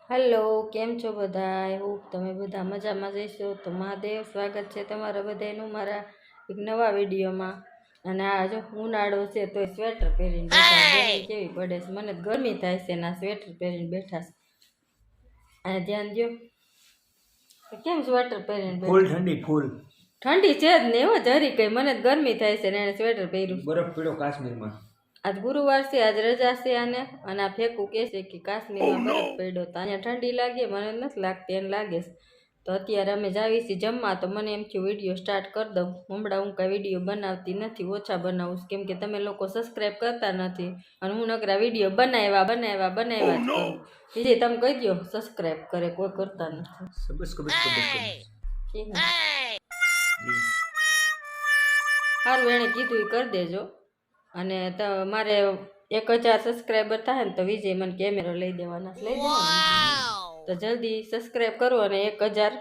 Hello, કેમ છો બધા? એવું તમે બધા મજામાં જઈશો તો મહાદેવ. સ્વાગત છે તમારા બધાનું મારા એક નવા વિડીયોમાં. અને આ જો ઉનાળો છે તો સ્વેટર પહેરીને બેઠા. ગરમી કેવી પડે છે, મને ગરમી થાય છે ને સ્વેટર પહેરીને બેઠા છે. અને ધ્યાન દો કેમ સ્વેટર પહેરીને ફૂલ ઠંડી, ફૂલ ઠંડી છે જ ને એવો જરી કઈ. મને ગરમી થાય છે ને એને સ્વેટર પહેર્યું. બરફ પડ્યો કાશ્મીરમાં. આજ ગુરુવાર છે, આજ રજા છે આને. અને આ ફેંકું કહે છે કે કાશ્મીરમાં બરફ પડ્યો તો અહીંયા ઠંડી લાગે, મને નથી લાગતી, એને લાગે છે. તો અત્યારે અમે જાવી છીએ જમવા, તો મને એમ થયું વિડીયો સ્ટાર્ટ કરી દઉં. હમણાં હું કાંઈ વિડીયો બનાવતી નથી, ઓછા બનાવું કેમ કે તમે લોકો સબસ્ક્રાઈબ કરતા નથી. અને હું નકરા વિડીયો બનાવ્યા જ કરું. બીજી તમે કહી દો સબસ્ક્રાઈબ કરે, કોઈ કરતા નથી. સારું, એણે કીધું એ કરી દેજો. અને મારે 1000 સબસ્ક્રાઈબર થાય ને તો વિજય મને કેમેરો લઈ દેવાના, લઈ દેવાના. તો જલ્દી સબસ્ક્રાઈબ કરો અને 1000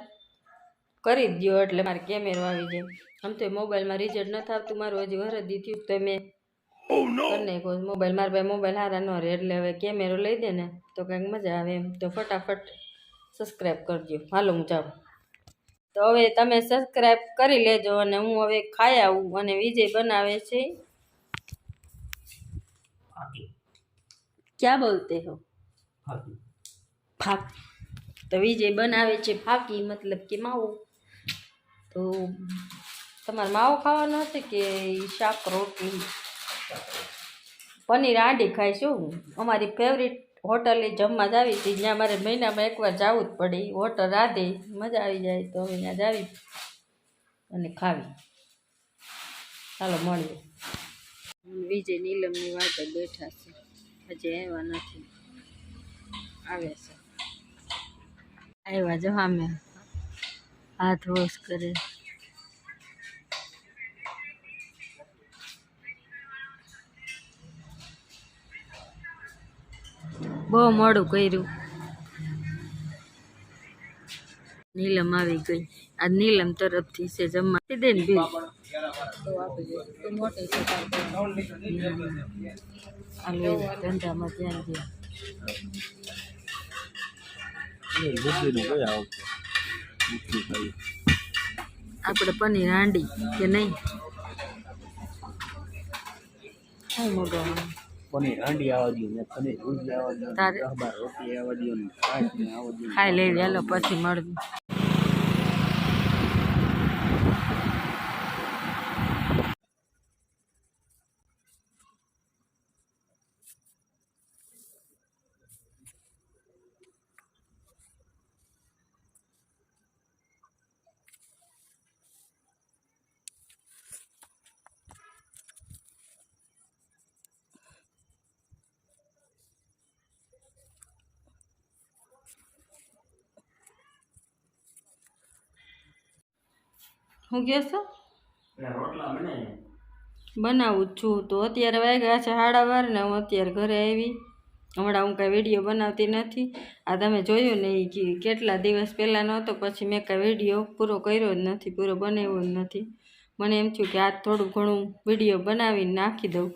કરી જ દો એટલે મારે કેમેરો આવી જાય. આમ તો મોબાઈલમાં રિઝલ્ટ નથી આવતું મારું, હજી વરદી થયું તો મેં કરીને મોબાઈલ, મારા ભાઈ મોબાઈલ સારા ન રહે એટલે હવે કેમેરો લઈ દે ને તો કંઈક મજા આવે એમ. તો ફટાફટ સબસ્ક્રાઈબ કરજો. હાલો હું જાઉં. તો હવે તમે સબસ્ક્રાઈબ કરી લેજો અને હું હવે ખાઈ આવું. અને વિજય બનાવે છે क्या बोलते हो फाकी. तो विजय बनावे છે ફાકી, મતલબ કે માવો. તો તમારે માવો ખાવાનો હશે કે શાક રોટલી? પનીર આંડી ખાઈશું. અમારી ફેવરિટ હોટલે જમવા જ આવી હતી, જ્યાં મારે મહિનામાં એકવાર જવું જ પડે. હોટલ રાધે, મજા આવી જાય તો અમે ત્યાં જાવી અને ખાવી. ચાલો મળીએ. વિજય નીલમની વાતે બેઠા છે, હજી આવ્યા નથી. આવે છે, આવ્યા જો અમે હાથ વોશ કરે. બહુ મોડું કર્યું. નીલમ આવી ગઈ. આ નીલમ તરફથી છે જમવા દે ને બી તો આપી દે. તો મોટી છે ધંધામાં ધ્યાન દે. આપણે પનીર હાંડી કે નહીં? શું મગાવવાનું? પનીર હાંડી આવવા દો, પનીર ભુજી આવવા દો, તારે રોટલી આવવા દો, ખાઈ લેવી. હાલો પછી મળવું. હું કહો છો? બનાવું જ છું. તો અત્યારે વાગ્યા છે 12:30 ને હું અત્યારે ઘરે આવી. હમણાં હું કાંઈ વિડીયો બનાવતી નથી. આ તમે જોયું ને કે કેટલા દિવસ પહેલાં નહોતો, પછી મેં કાંઈ વિડીયો પૂરો કર્યો જ નથી, પૂરો બનાવ્યો જ નથી. મને એમ થયું કે આજ થોડું ઘણું વિડીયો બનાવીને નાખી દઉં,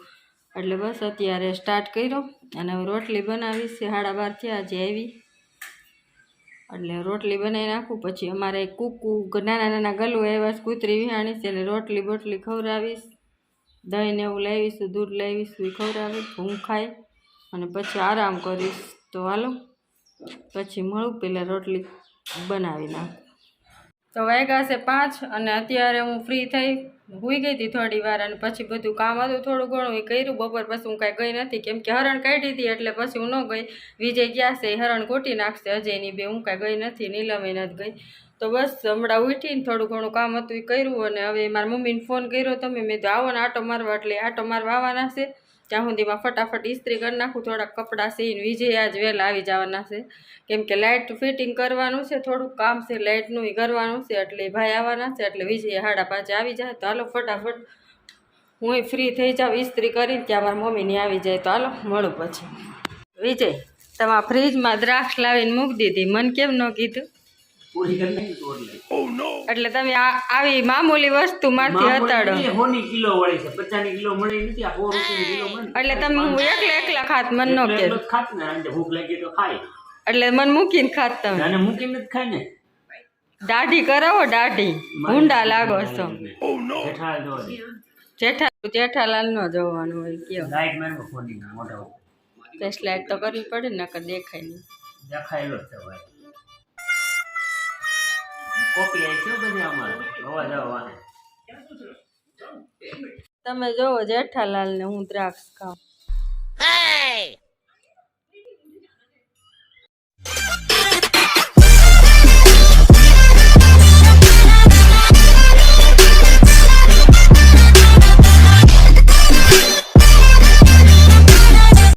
એટલે બસ અત્યારે સ્ટાર્ટ કર્યો. અને હવે રોટલી બનાવીશ. 12:30 થયા હજી આવી, એટલે રોટલી બનાવી નાખું. પછી અમારે કૂકુ નાના નાના ગલું આવ્યા છે, કૂતરી વિહાણી છે, એને રોટલી બોટલી ખવડાવીશ. દહીં ને એવું લાવીશું, દૂધ લાવીશું, એ ખવડાવીશ. હું ખાઈ અને પછી આરામ કરીશ. તો હાલો પછી મળું, પહેલાં રોટલી બનાવી નાખું. તો વાગ્યા છે 5 અને અત્યારે હું ફ્રી થઈ સૂઈ ગઈ હતી થોડી વાર. અને પછી બધું કામ હતું થોડું ઘણું એ કર્યું. બપોર પછી હું કાંઈ ગઈ નથી, કેમ કે હરણ કાઢી હતી એટલે પછી હું ન ગઈ. વિજય ગયા છે, હરણ ગોટી નાખશે અજયની બે. હું કાંઈ ગઈ નથી, નીલમે નથી ગઈ. તો બસ હમણાં ઉઠીને થોડું ઘણું કામ હતું એ કર્યું. અને હવે મારા મમ્મીને ફોન કર્યો તમે, મેં તો આવો ને આટો મારવા, એટલે આટો મારવા આવવાના છે. ત્યાં સુધીમાં ફટાફટ ઇસ્ત્રી કરી નાખું. થોડાક કપડાં સીને વિજય આજ વહેલા આવી જવાના છે, કેમ કે લાઇટ ફિટિંગ કરવાનું છે, થોડુંક કામ છે લાઇટનું એ કરવાનું છે. એટલે ભાઈ આવવાના છે, એટલે વિજય 5:30 આવી જાય. તો હાલો ફટાફટ હું ફ્રી થઈ જાઉં, ઇસ્ત્રી કરીને ત્યાં મારા મમ્મીની આવી જાય. તો હાલો મળું પછી. વિજય, તમારા ફ્રીજમાં દ્રાક્ષ લાવીને મૂકી દીધી, મને કેમ ન કીધું? પૂરી કરી નાખી તો એટલે એટલે તમે આવી મામૂલી વસ્તુ માંથી હતાડો હોની કિલો વાળી છે 50 કિલો મળે નથી આ 100 રૂપિયા કિલો મળે એટલે તમે હું એકલા ખાત મન નો કે એટલો જ ખાત ને અને ભૂખ લાગી તો ખાય એટલે મન મૂકીને ખાત તમે અને મૂકીને જ ખાય ને દાઢી કરાવો દાઢી ભૂંડા લાગો છો જેઠાલાલ જોવા દે જેઠાલાલ નો જોવાનું હોય કયો લાઈટ મેન ફોની મોટો ફ્લેશ લાઈટ તો કરવી પડે ને નકર દેખાય નહીં દેખાયેલો છે ભાઈ કોપી આવી છે બધી અમારે અવાજ આવવા તમે જોવો જેઠાલાલ ને હું દ્રાક્ષ ખાઉં